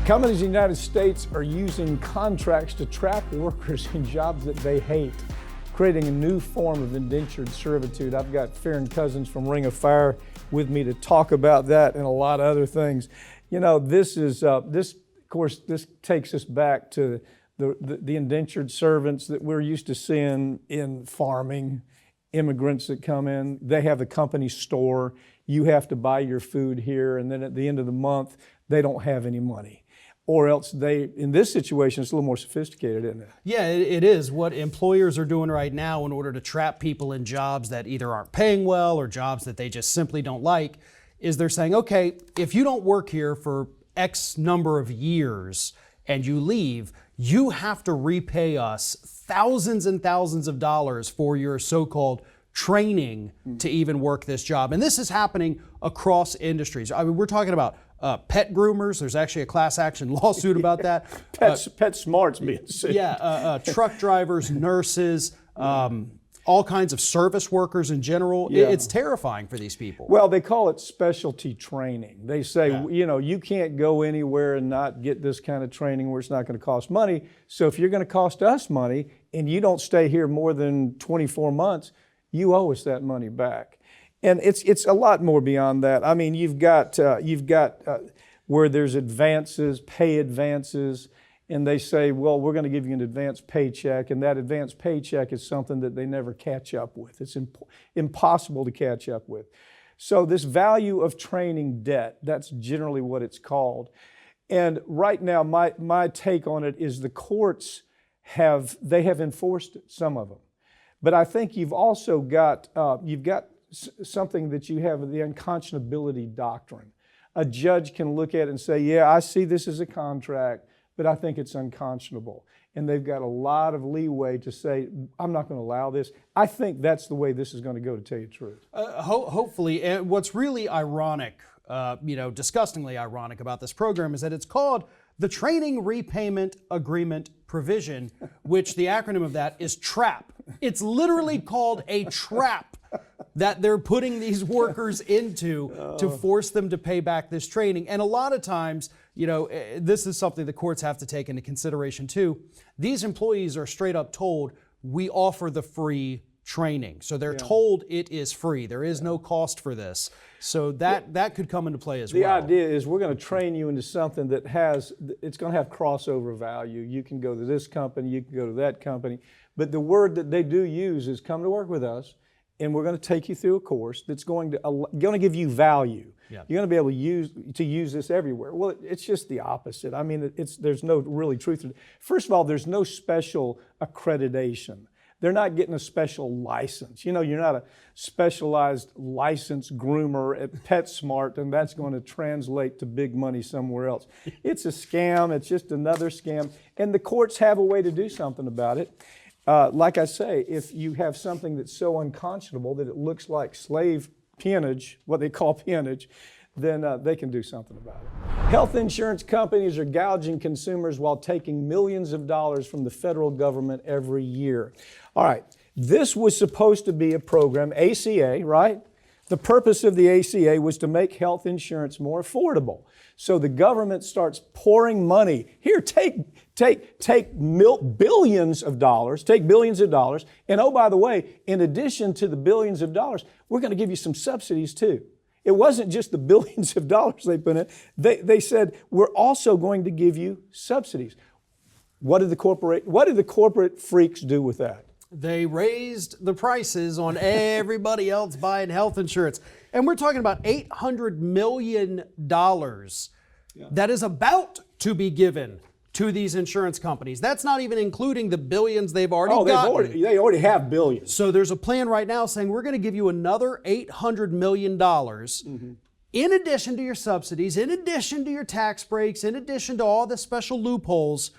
Companies in the United States are using contracts to trap workers in jobs that they hate, creating a new form of indentured servitude. I've got Farron Cousins from Ring of Fire with me to talk about that and a lot of other things. You know, this takes us back to the indentured servants that we're used to seeing in farming, immigrants that come in. They have a company store. You have to buy your food here, and then at the end of the month, they don't have any money. Or else in this situation, it's a little more sophisticated, isn't it? Yeah, it is. What employers are doing right now in order to trap people in jobs that either aren't paying well or jobs that they just simply don't like is they're saying, okay, if you don't work here for X number of years and you leave, you have to repay us thousands and thousands of dollars for your so-called training to even work this job. And this is happening across industries. I mean, we're talking about pet groomers. There's actually a class action lawsuit about that. Pet smarts being sued. Yeah, truck drivers, nurses, all kinds of service workers in general. Yeah. It's terrifying for these people. Well, they call it specialty training. They say, you know, you can't go anywhere and not get this kind of training where it's not going to cost money. So if you're going to cost us money and you don't stay here more than 24 months, you owe us that money back. And it's a lot more beyond that. I mean, you've got where there's advances, pay advances, and they say, well, we're going to give you an advanced paycheck, and that advanced paycheck is something that they never catch up with. It's impossible to catch up with. So this value of training debt, that's generally what it's called. And right now, my take on it is the courts have enforced it, some of them. But I think you've also got, something that you have, the unconscionability doctrine. A judge can look at it and say, yeah, I see this as a contract, but I think it's unconscionable. And they've got a lot of leeway to say, I'm not going to allow this. I think that's the way this is going to go, to tell you the truth. Hopefully. And what's really ironic, disgustingly ironic about this program is that it's called the Training Repayment Agreement Provision, which the acronym of that is TRAP. It's literally called a trap that they're putting these workers into to force them to pay back this training. And a lot of times, this is something the courts have to take into consideration too. These employees are straight up told, we offer the free training. So they're told it is free. There is no cost for this. So that could come into play as well. The idea is we're going to train you into something that it's going to have crossover value. You can go to this company, you can go to that company. But the word that they do use is come to work with us, and we're going to take you through a course that's going to give you value. Yeah. You're going to be able to use this everywhere. Well, it's just the opposite. I mean, there's no really truth to it. First of all, there's no special accreditation. They're not getting a special license. You're not a specialized licensed groomer at PetSmart, and that's going to translate to big money somewhere else. It's a scam. It's just another scam. And the courts have a way to do something about it. Like I say, if you have something that's so unconscionable that it looks like slave peonage, what they call peonage, then they can do something about it. Health insurance companies are gouging consumers while taking millions of dollars from the federal government every year. All right, this was supposed to be a program, ACA, right? The purpose of the ACA was to make health insurance more affordable. So the government starts pouring money. Here, take billions of dollars, and oh, by the way, in addition to the billions of dollars, we're going to give you some subsidies too. It wasn't just the billions of dollars they put in. They said, we're also going to give you subsidies. What did the corporate freaks do with that? They raised the prices on everybody else buying health insurance. And we're talking about $800 million that is about to be given to these insurance companies. That's not even including the billions they've already gotten. They already have billions. So there's a plan right now saying we're going to give you another $800 million in addition to your subsidies, in addition to your tax breaks, in addition to all the special loopholes.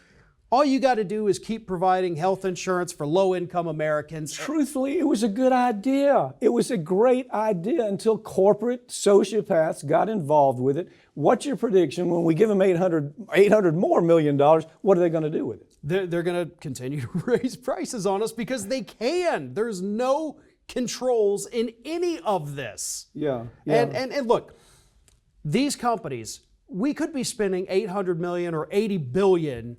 All you got to do is keep providing health insurance for low-income Americans. Truthfully, it was a good idea. It was a great idea until corporate sociopaths got involved with it. What's your prediction when we give them $800 more million? What are they going to do with it? They're going to continue to raise prices on us because they can. There's no controls in any of this. Yeah. And look, these companies we could be spending $800 million or $80 billion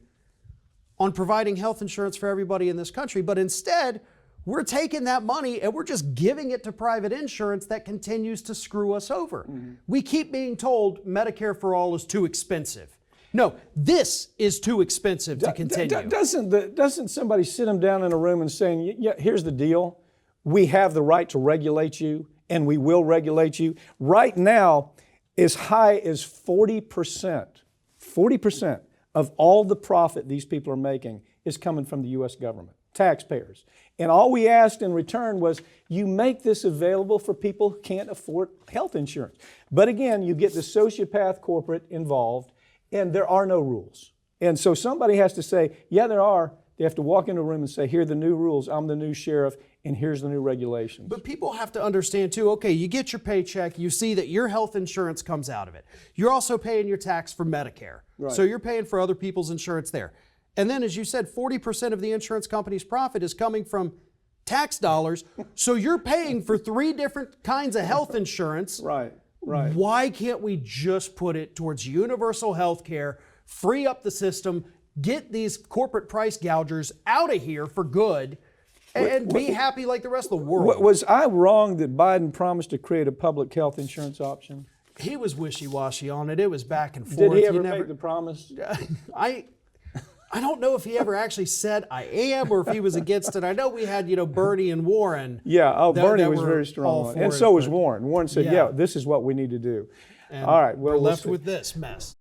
on providing health insurance for everybody in this country, but instead, we're taking that money and we're just giving it to private insurance that continues to screw us over. We keep being told Medicare for all is too expensive. No, this is too expensive to continue. Doesn't somebody sit them down in a room and saying, yeah, here's the deal. We have the right to regulate you and we will regulate you. Right now, as high as 40% of all the profit these people are making is coming from the U.S. government, taxpayers. And all we asked in return was, you make this available for people who can't afford health insurance. But again, you get the sociopath corporate involved, and there are no rules. And so somebody has to say, yeah, there are. They have to walk into a room and say, here are the new rules. I'm the new sheriff, and here's the new regulations. But people have to understand too, okay, you get your paycheck, you see that your health insurance comes out of it. You're also paying your tax for Medicare. Right. So you're paying for other people's insurance there. And then, as you said, 40% of the insurance company's profit is coming from tax dollars. So you're paying for 3 different kinds of health insurance. Right, right. Why can't we just put it towards universal health care, free up the system, get these corporate price gougers out of here for good, and be happy like the rest of the world? Was I wrong that Biden promised to create a public health insurance option? He was wishy-washy on it. It was back and forth. Did he ever make the promise? I don't know if he ever actually said I am or if he was against it. I know we had, Bernie and Warren. Yeah, Bernie was very strong on it. And so was Warren. Warren said, yeah, this is what we need to do. And all right, well, we're left with this mess.